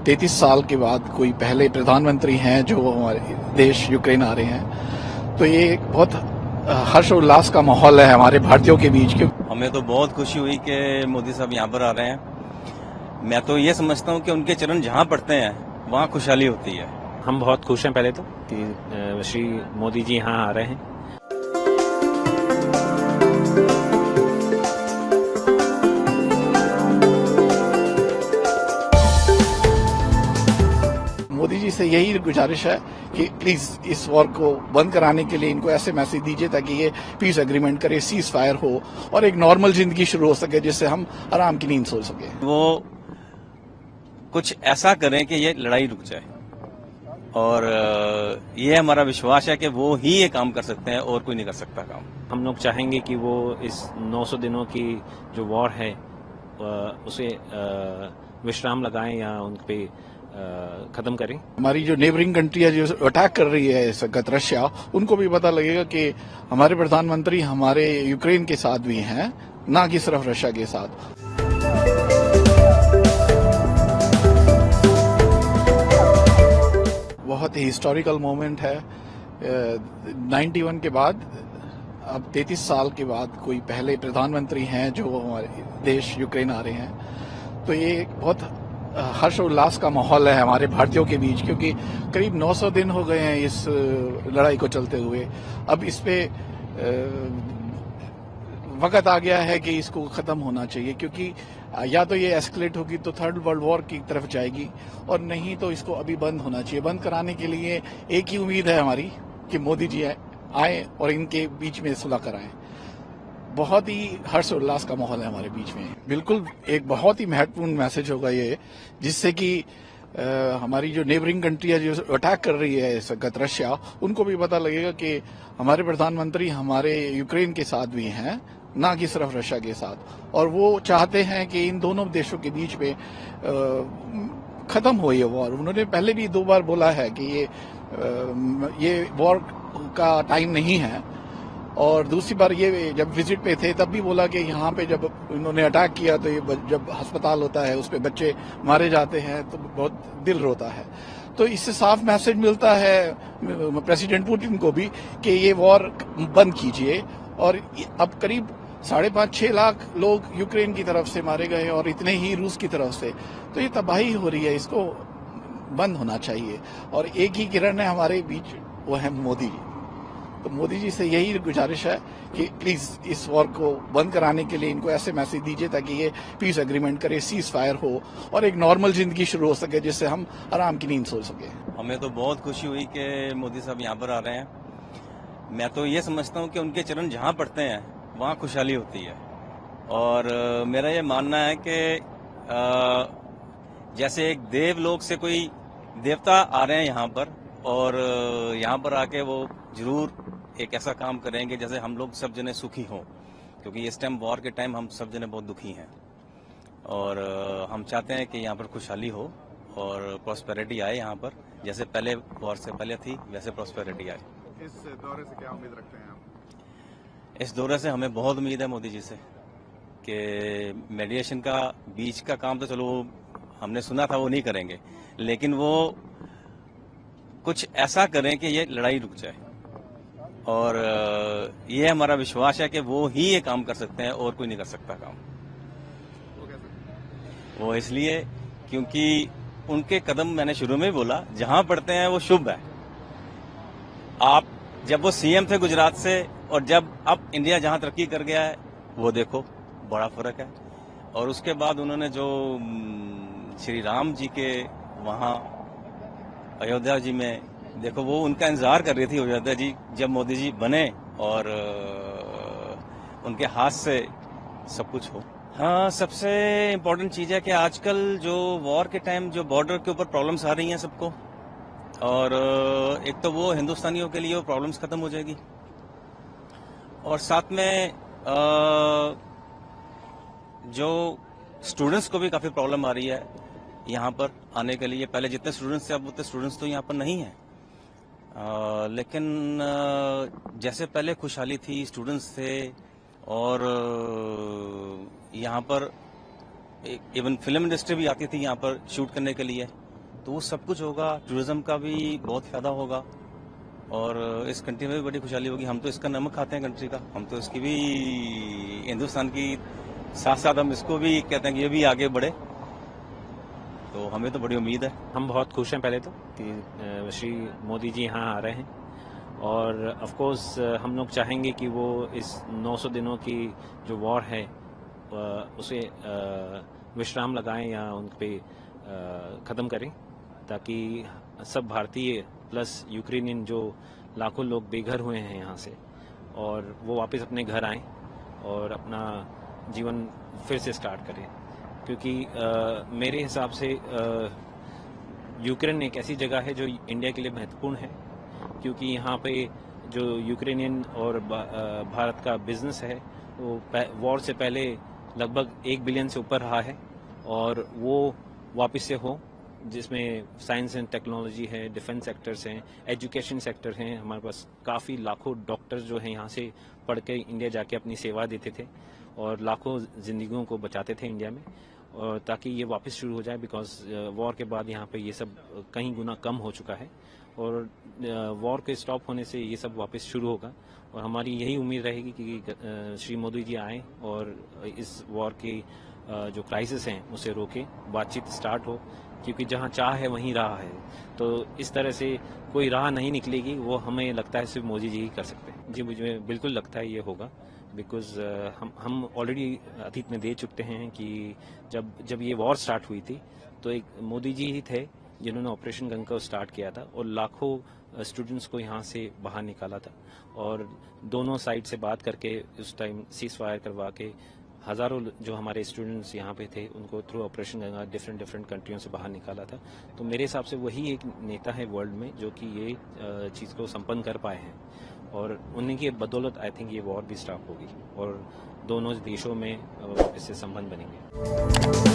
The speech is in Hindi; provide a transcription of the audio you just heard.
तैतीस साल के बाद कोई पहले प्रधानमंत्री हैं जो हमारे देश यूक्रेन आ रहे हैं, तो ये एक बहुत हर्ष और उल्लास का माहौल है हमारे भारतीयों के बीच। हमें तो बहुत खुशी हुई कि मोदी साहब यहाँ पर आ रहे हैं। मैं तो ये समझता हूँ कि उनके चरण जहाँ पड़ते हैं वहाँ खुशहाली होती है। हम बहुत खुश हैं पहले तो कि श्री मोदी जी यहाँ आ रहे हैं। मोदी जी से यही गुजारिश है कि प्लीज इस वॉर को बंद कराने के लिए इनको ऐसे मैसेज दीजिए ताकि ये पीस एग्रीमेंट करे, सीज फायर हो और एक नॉर्मल जिंदगी शुरू हो सके जिससे हम आराम की नींद सो सके। वो कुछ ऐसा करें कि ये लड़ाई रुक जाए, और ये हमारा विश्वास है कि वो ही ये काम कर सकते हैं और कोई नहीं कर सकता काम। हम लोग चाहेंगे कि वो इस 900 दिनों की जो वॉर है उसे विश्राम लगाएं या उन पे खत्म करें। हमारी जो नेबरिंग कंट्री है जो अटैक कर रही है इस वक्त रशिया, उनको भी पता लगेगा कि हमारे प्रधानमंत्री हमारे यूक्रेन के साथ भी हैं, ना कि सिर्फ रशिया के साथ। बहुत ही हिस्टोरिकल मोमेंट है। 91 के बाद अब 33 साल के बाद कोई पहले प्रधानमंत्री हैं जो हमारे देश यूक्रेन आ रहे हैं, तो ये एक बहुत हर्ष और उल्लास का माहौल है हमारे भारतीयों के बीच, क्योंकि करीब 900 दिन हो गए हैं इस लड़ाई को चलते हुए। अब इस पे वक्त आ गया है कि इसको खत्म होना चाहिए, क्योंकि या तो ये एस्केलेट होगी तो थर्ड वर्ल्ड वॉर की तरफ जाएगी, और नहीं तो इसको अभी बंद होना चाहिए। बंद कराने के लिए एक ही उम्मीद है हमारी कि मोदी जी आए और इनके बीच में सुलह कराएं। बहुत ही हर्ष उल्लास का माहौल है हमारे बीच में। बिल्कुल एक बहुत ही महत्वपूर्ण मैसेज होगा ये, जिससे कि हमारी जो नेबरिंग कंट्री है जो अटैक कर रही है इस वक्त रशिया, उनको भी पता लगेगा कि हमारे प्रधानमंत्री हमारे यूक्रेन के साथ भी हैं, ना कि सिर्फ रशिया के साथ। और वो चाहते हैं कि इन दोनों देशों के बीच में खत्म हो ये वॉर। उन्होंने पहले भी 2 बार बोला है कि ये वॉर का टाइम नहीं है, और दूसरी बार ये जब विजिट पे थे तब भी बोला कि यहाँ पे जब इन्होंने अटैक किया तो ये जब अस्पताल होता है उस पे बच्चे मारे जाते हैं तो बहुत दिल रोता है। तो इससे साफ मैसेज मिलता है प्रेसिडेंट पुतिन को भी कि ये वॉर बंद कीजिए। और अब करीब 5.5-6 लाख लोग यूक्रेन की तरफ से मारे गए और इतने ही रूस की तरफ से, तो ये तबाही हो रही है, इसको बंद होना चाहिए। और एक ही किरण है हमारे बीच, वो है मोदी जी। तो मोदी जी से यही गुजारिश है कि प्लीज इस वॉर को बंद कराने के लिए इनको ऐसे मैसेज दीजिए ताकि ये पीस एग्रीमेंट करे, सीज फायर हो और एक नॉर्मल जिंदगी शुरू हो सके जिससे हम आराम की नींद सो सके। हमें तो बहुत खुशी हुई कि मोदी साहब यहाँ पर आ रहे हैं। मैं तो ये समझता हूँ कि उनके चरण जहाँ पड़ते हैं वहाँ खुशहाली होती है। और मेरा ये मानना है कि जैसे एक देवलोक से कोई देवता आ रहे हैं यहाँ पर, और यहाँ पर आके वो जरूर एक ऐसा काम करेंगे जैसे हम लोग सब जने सुखी हों, क्योंकि इस टाइम वॉर के टाइम हम सब जने बहुत दुखी हैं, और हम चाहते हैं कि यहाँ पर खुशहाली हो और प्रॉस्पेरिटी आए यहाँ पर, जैसे पहले वॉर से पहले थी वैसे प्रॉस्पेरिटी आए। इस दौरे से क्या उम्मीद रखते हैं आप? इस दौरे से हमें बहुत उम्मीद है मोदी जी से कि मेडिएशन का बीच का काम तो चलो हमने सुना था वो नहीं करेंगे, लेकिन वो कुछ ऐसा करें कि ये लड़ाई रुक जाए, और ये हमारा विश्वास है कि वो ही ये काम कर सकते हैं और कोई नहीं कर सकता काम। वो इसलिए क्योंकि उनके कदम, मैंने शुरू में ही बोला, जहां पड़ते हैं वो शुभ है। आप जब वो सीएम थे गुजरात से और जब अब इंडिया जहां तरक्की कर गया है वो देखो, बड़ा फर्क है। और उसके बाद उन्होंने जो श्री राम जी के वहाँ अयोध्या जी में, देखो वो उनका इंतजार कर रही थी अयोध्या जी जब मोदी जी बने और उनके हाथ से सब कुछ हो। हाँ, सबसे इम्पोर्टेंट चीज है कि आजकल जो वॉर के टाइम जो बॉर्डर के ऊपर प्रॉब्लम्स आ रही हैं सबको, और एक तो वो हिंदुस्तानियों के लिए वो प्रॉब्लम्स खत्म हो जाएगी, और साथ में जो स्टूडेंट्स को भी काफी प्रॉब्लम आ रही है यहाँ पर आने के लिए। पहले जितने स्टूडेंट्स थे अब उतने स्टूडेंट्स तो यहाँ पर नहीं है, लेकिन जैसे पहले खुशहाली थी, स्टूडेंट्स थे, और यहाँ पर इवन फिल्म इंडस्ट्री भी आती थी यहाँ पर शूट करने के लिए, तो वो सब कुछ होगा। टूरिज्म का भी बहुत फायदा होगा और इस कंट्री में भी बड़ी खुशहाली होगी। हम तो इसका नमक खाते हैं कंट्री का, हम तो इसकी भी, हिंदुस्तान की साथ साथ हम इसको भी कहते हैं कि ये भी आगे बढ़े, तो हमें तो बड़ी उम्मीद है। हम बहुत खुश हैं पहले तो कि श्री मोदी जी यहाँ आ रहे हैं, और ऑफ कोर्स हम लोग चाहेंगे कि वो इस 900 दिनों की जो वॉर है उसे विश्राम लगाएं या उन पे ख़त्म करें, ताकि सब भारतीय प्लस यूक्रेनियन जो लाखों लोग बेघर हुए हैं यहाँ से, और वो वापस अपने घर आएं और अपना जीवन फिर से स्टार्ट करें। क्योंकि मेरे हिसाब से यूक्रेन एक ऐसी जगह है जो इंडिया के लिए महत्वपूर्ण है, क्योंकि यहाँ पे जो यूक्रेनियन और भारत का बिजनेस है वो वॉर से पहले लगभग 1 बिलियन से ऊपर रहा है, और वो वापस से हो, जिसमें साइंस एंड टेक्नोलॉजी है, डिफेंस सेक्टर्स हैं, एजुकेशन सेक्टर हैं। हमारे पास काफ़ी लाखों डॉक्टर्स जो हैं यहाँ से पढ़ के इंडिया जाके अपनी सेवा देते थे और लाखों जिंदगियों को बचाते थे इंडिया में, और ताकि ये वापस शुरू हो जाए, बिकॉज वॉर के बाद यहाँ पे ये सब कई गुना कम हो चुका है, और वॉर के स्टॉप होने से ये सब वापस शुरू होगा। और हमारी यही उम्मीद रहेगी कि श्री मोदी जी आएँ और इस वॉर की जो क्राइसिस हैं उसे रोके, बातचीत स्टार्ट हो, क्योंकि जहाँ चाह है वहीं राह है। तो इस तरह से कोई राह नहीं निकलेगी, वो हमें लगता है सिर्फ मोदी जी ही कर सकते हैं। जी, मुझे बिल्कुल लगता है ये होगा, बिकॉज हम ऑलरेडी अतीत में दे चुके हैं कि जब ये वॉर स्टार्ट हुई थी तो एक मोदी जी ही थे जिन्होंने ऑपरेशन गंगा को स्टार्ट किया था और लाखों स्टूडेंट्स को यहाँ से बाहर निकाला था, और दोनों साइड से बात करके उस टाइम सीज फायर करवा के हज़ारों जो हमारे स्टूडेंट्स यहाँ पे थे उनको थ्रू ऑपरेशन गंगा डिफरेंट कंट्रियों से बाहर निकाला था। तो मेरे हिसाब से वही एक नेता है वर्ल्ड में जो कि ये चीज़ को संपन्न कर पाए हैं, और उन्हीं की बदौलत आई थिंक ये वॉर भी स्टॉप होगी और दोनों देशों में इससे संबंध बनेंगे।